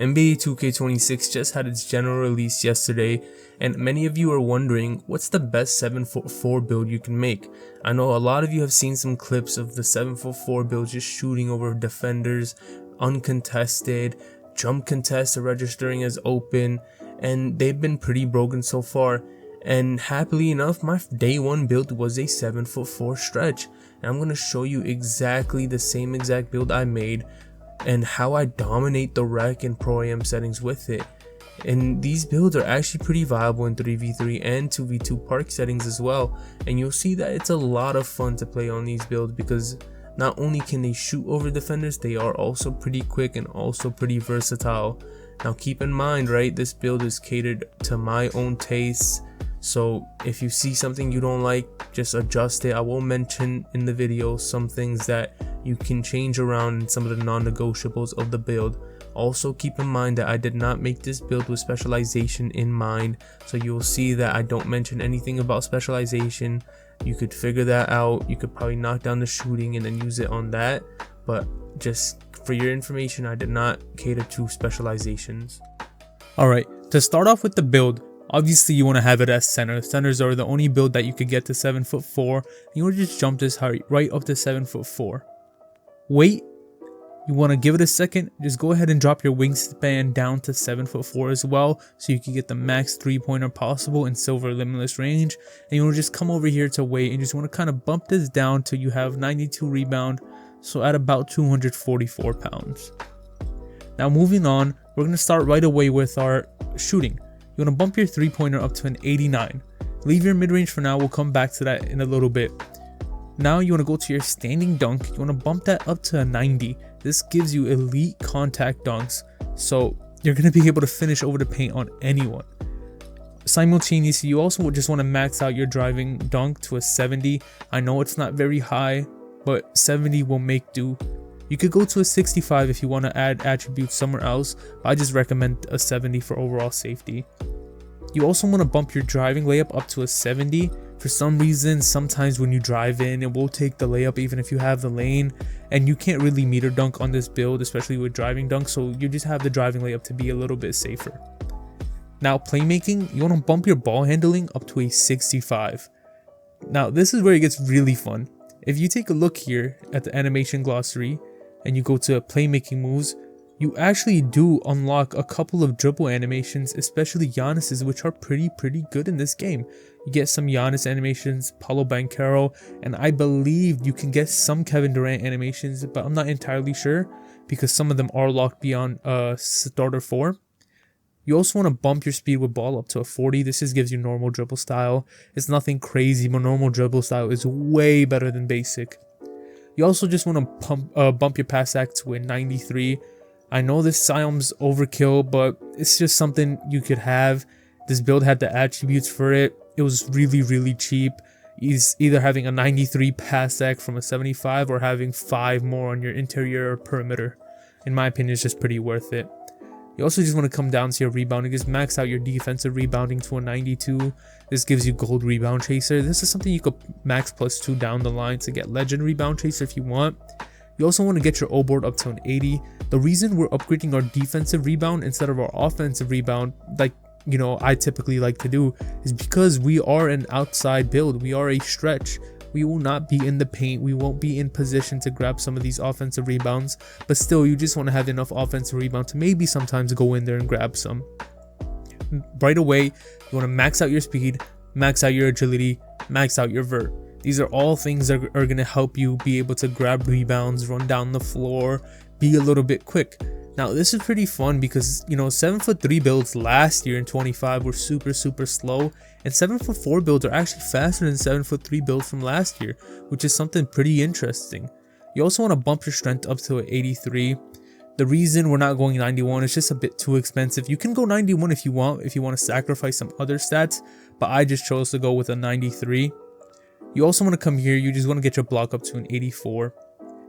NBA 2K26 just had its general release yesterday, and many of you are wondering what's the best 7'4" build you can make. I know a lot of you have seen some clips of the 7'4" build just shooting over defenders, uncontested, jump contests are registering as open, and they've been pretty broken so far. And happily enough, my day one build was a 7'4" stretch, and I'm going to show you exactly the same exact build I made and how I dominate the rec and pro am settings with it. And these builds are actually pretty viable in 3v3 and 2v2 park settings as well, and you'll see that it's a lot of fun to play on these builds because not only can they shoot over defenders, they are also pretty quick and also pretty versatile. Now keep in mind, right, this build is catered to my own tastes, so if you see something you don't like, just adjust it. I will mention in the video some things that you can change around in some of the non-negotiables of the build. Also keep in mind that I did not make this build with specialization in mind, so you'll see that I don't mention anything about specialization. You could figure that out. You could probably knock down the shooting and then use it on that, but just for your information, I did not cater to specializations. Alright, to start off with the build, obviously you want to have it as center. Centers are the only build that you could get to 7'4". You want to just jump this height right up to 7'4". Wait, you want to give it a second, just go ahead and drop your wingspan down to 7'4" as well, so you can get the max 3-pointer possible in silver limitless range. And you want to just come over here to weight and just want to kind of bump this down till you have 92 rebound, so at about 244 pounds. Now moving on, we're going to start right away with our shooting. You want to bump your 3-pointer up to an 89. Leave your mid-range for now, we'll come back to that in a little bit. Now you want to go to your standing dunk, you want to bump that up to a 90. This gives you elite contact dunks, so you're going to be able to finish over the paint on anyone. Simultaneously, you also just want to max out your driving dunk to a 70. I know it's not very high, but 70 will make do. You could go to a 65 if you want to add attributes somewhere else, but I just recommend a 70 for overall safety. You also want to bump your driving layup up to a 70. For some reason, sometimes when you drive in, it will take the layup even if you have the lane, and you can't really meter dunk on this build, especially with driving dunk, so you just have the driving layup to be a little bit safer. Now playmaking, you want to bump your ball handling up to a 65. Now this is where it gets really fun. If you take a look here at the animation glossary and you go to playmaking moves, you actually do unlock a couple of dribble animations, especially Giannis's, which are pretty good in this game. You get some Giannis animations, Paolo Banchero, and I believe you can get some Kevin Durant animations, but I'm not entirely sure because some of them are locked beyond starter 4. You also want to bump your speed with ball up to a 40. This just gives you normal dribble style. It's nothing crazy, but normal dribble style is way better than basic. You also just want to bump your pass act to a 93. I know this sounds overkill, but it's just something you could have. This build had the attributes for it. It was really cheap. He's either having a 93 pass act from a 75 or having 5 more on your interior or perimeter. In my opinion, it's just pretty worth it. You also just want to come down to your rebounding. Just max out your defensive rebounding to a 92. This gives you gold rebound chaser. This is something you could max +2 down the line to get legend rebound chaser if you want. You also want to get your O board up to an 80. The reason we're upgrading our defensive rebound instead of our offensive rebound, like I typically like to do, is because we are an outside build. We are a stretch. We will not be in the paint. We won't be in position to grab some of these offensive rebounds, but still you just want to have enough offensive rebound to maybe sometimes go in there and grab some. Right away, you want to max out your speed, max out your agility, max out your vert. These are all things that are going to help you be able to grab rebounds, run down the floor, be a little bit quick. Now this is pretty fun because 7'3" builds last year in 25 were super slow, and 7'4" builds are actually faster than 7'3" builds from last year, which is something pretty interesting. You also want to bump your strength up to an 83. The reason we're not going 91 is just a bit too expensive. You can go 91 if you want to sacrifice some other stats, but I just chose to go with a 93. You also want to come here, you just want to get your block up to an 84.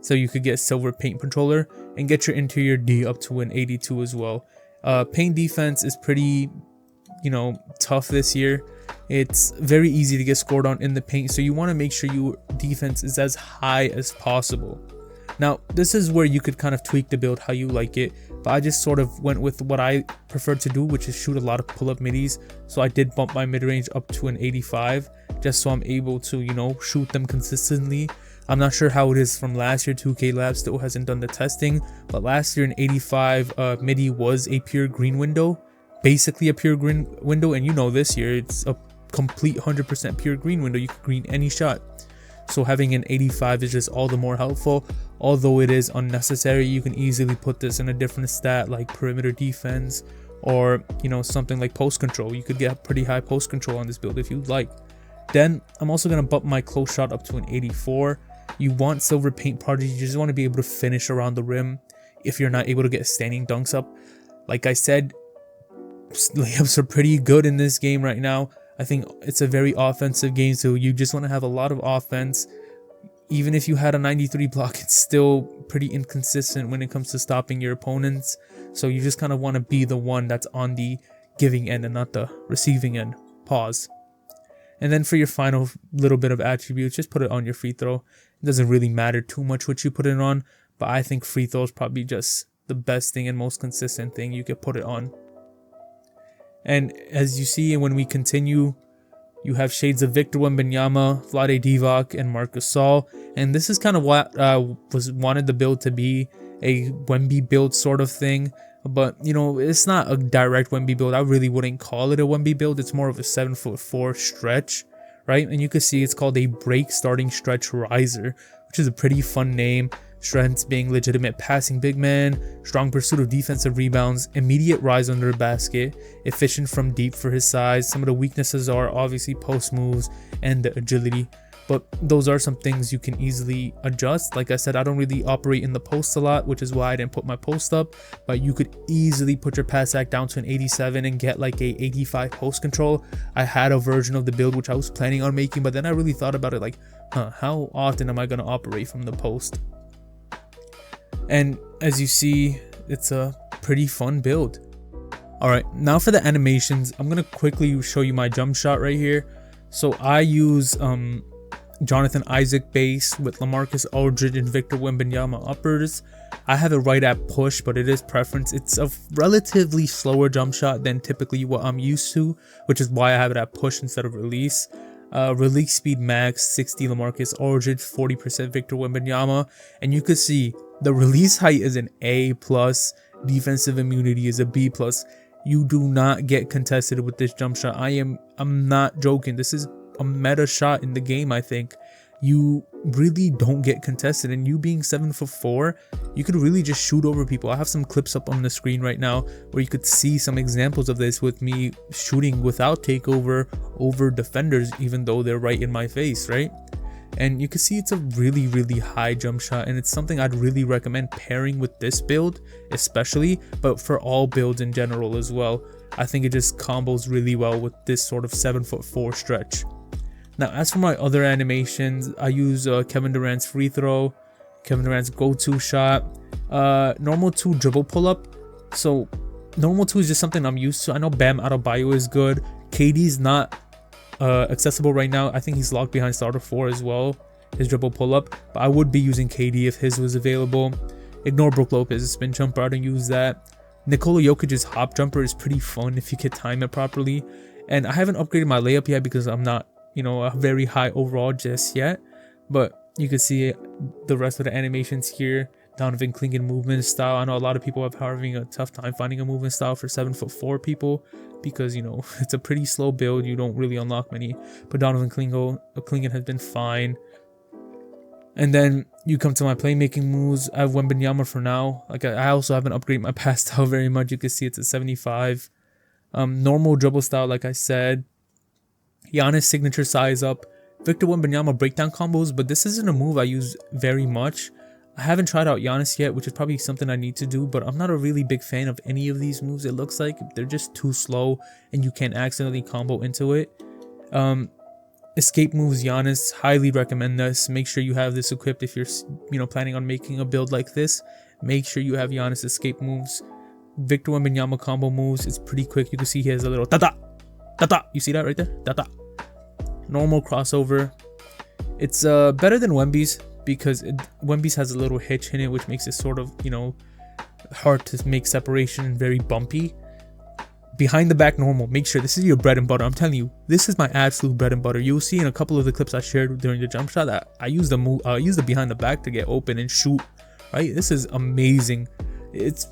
So you could get silver paint controller and get your interior D up to an 82 as well. Paint defense is pretty, tough this year. It's very easy to get scored on in the paint, so you want to make sure your defense is as high as possible. Now, this is where you could kind of tweak the build how you like it, but I just sort of went with what I prefer to do, which is shoot a lot of pull-up middies. So I did bump my mid-range up to an 85, just so I'm able to, you know, shoot them consistently. I'm not sure how it is from last year. 2K Lab still hasn't done the testing, but last year an 85 midi was a pure green window, basically a pure green window, and you know this year it's a complete 100% pure green window. You can green any shot. So having an 85 is just all the more helpful. Although it is unnecessary, you can easily put this in a different stat like perimeter defense, or you know, something like post control. You could get pretty high post control on this build if you'd like. Then I'm also going to bump my close shot up to an 84. You want silver paint prodigy, you just want to be able to finish around the rim if you're not able to get standing dunks up. Like I said, layups are pretty good in this game right now. I think it's a very offensive game, so you just want to have a lot of offense. Even if you had a 93 block, it's still pretty inconsistent when it comes to stopping your opponents. So you just kind of want to be the one that's on the giving end and not the receiving end. Pause. And then for your final little bit of attributes, just put it on your free throw. It doesn't really matter too much what you put it on, but I think free throw is probably just the best thing and most consistent thing you could put it on. And as you see, when we continue, you have shades of Victor Wembanyama, Vlade Divac, and Marcus Gasol. And this is kind of what wanted the build to be, a Wemby build sort of thing. But, you know, it's not a direct Wemby build. I really wouldn't call it a Wemby build. It's more of a 7'4" stretch, right? And you can see it's called a break starting stretch riser, which is a pretty fun name. Strengths being legitimate passing big man, strong pursuit of defensive rebounds, immediate rise under the basket, efficient from deep for his size. Some of the weaknesses are obviously post moves and the agility, but those are some things you can easily adjust. Like I said, I don't really operate in the post a lot, which is why I didn't put my post up, but you could easily put your pass act down to an 87 and get like a 85 post control. I had a version of the build which I was planning on making, but then I really thought about it like, how often am I going to operate from the post? And as you see, it's a pretty fun build. Alright, now for the animations, I'm going to quickly show you my jump shot right here. So I use Jonathan Isaac base with LaMarcus Aldridge and Victor Wembanyama uppers. I have it right at push, but it is preference. It's a relatively slower jump shot than typically what I'm used to, which is why I have it at push instead of release. Release speed max 60 LaMarcus Aldridge, 40% Victor Wembanyama, and you can see the release height is an A+, defensive immunity is a B+. You do not get contested with this jump shot. I'm not joking. This is a meta shot in the game, I think. You really don't get contested, and you being 7'4", you could really just shoot over people. I have some clips up on the screen right now where you could see some examples of this with me shooting without takeover over defenders, even though they're right in my face, right? And you can see it's a really, really high jump shot, and it's something I'd really recommend pairing with this build especially, but for all builds in general as well. I think it just combos really well with this sort of 7'4" stretch. Now, as for my other animations, I use Kevin Durant's free throw, Kevin Durant's go-to shot, normal 2 dribble pull-up. So normal 2 is just something I'm used to. I know Bam Adebayo is good. KD's not accessible right now. I think he's locked behind starter 4 as well, his dribble pull-up, but I would be using KD if his was available. Ignore Brook Lopez's spin jumper, I don't use that. Nikola Jokic's hop jumper is pretty fun if you could time it properly. And I haven't upgraded my layup yet because I'm not, you know, a very high overall just yet, but you can see the rest of the animations here. Donovan Clingan movement style. I know a lot of people are having a tough time finding a movement style for 7'4" people because, you know, it's a pretty slow build. You don't really unlock many, but Donovan Clingan has been fine. And then you come to my playmaking moves. I have Wembanyama for now. Like, I also haven't upgraded my pass style very much. You can see it's at 75. Normal dribble style, like I said. Giannis signature size up. Victor Wembanyama breakdown combos, but this isn't a move I use very much. I haven't tried out Giannis yet, which is probably something I need to do, but I'm not a really big fan of any of these moves. It looks like they're just too slow and you can accidentally combo into it. Escape moves Giannis, highly recommend this. Make sure you have this equipped if you're, you know, planning on making a build like this. Make sure you have Giannis escape moves. Victor Wembanyama combo moves, it's pretty quick. You can see he has a little ta-ta, ta-ta. You see that right there? Ta-ta. Normal crossover. It's better than Wemby's. because Wemby's has a little hitch in it, which makes it sort of, you know, hard to make separation and very bumpy. Behind the back normal, make sure this is your bread and butter. I'm telling you, this is my absolute bread and butter. You'll see in a couple of the clips I shared during the jump shot that I use the behind the back to get open and shoot. Right, this is amazing. It's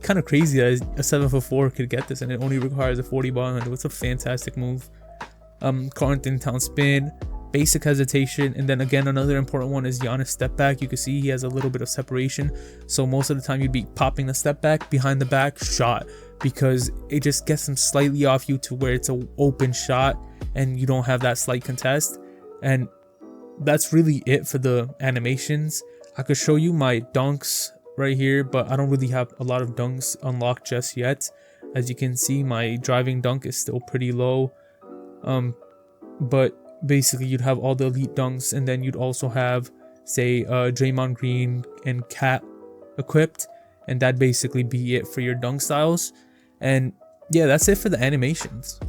kind of crazy that a 7'4" could get this, and it only requires a 40 ball handle. It's a fantastic move. Carlton Town spin, basic hesitation, and then again another important one is Giannis step back. You can see he has a little bit of separation, so most of the time you'd be popping the step back behind the back shot, because it just gets him slightly off you to where it's an open shot and you don't have that slight contest. And that's really it for the animations. I could show you my dunks right here, but I don't really have a lot of dunks unlocked just yet. As you can see, my driving dunk is still pretty low. But basically you'd have all the elite dunks, and then you'd also have, say, Draymond Green and Cat equipped, and that'd basically be it for your dunk styles. And yeah, that's it for the animations.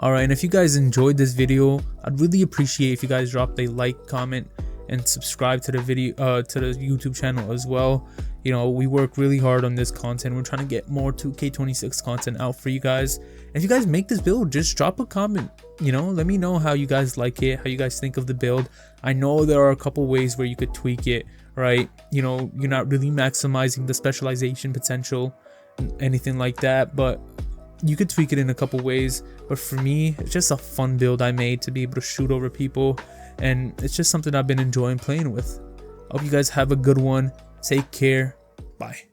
Alright, and if you guys enjoyed this video, I'd really appreciate if you guys dropped a like, comment, and subscribe to the video, to the YouTube channel as well. You know, we work really hard on this content. We're trying to get more 2K26 content out for you guys. If you guys make this build, just drop a comment. You know, let me know how you guys like it, how you guys think of the build. I know there are a couple ways where you could tweak it, right? You know, you're not really maximizing the specialization potential, anything like that, but you could tweak it in a couple ways. But for me, it's just a fun build I made to be able to shoot over people, and it's just something I've been enjoying playing with. Hope you guys have a good one. Take care. Bye.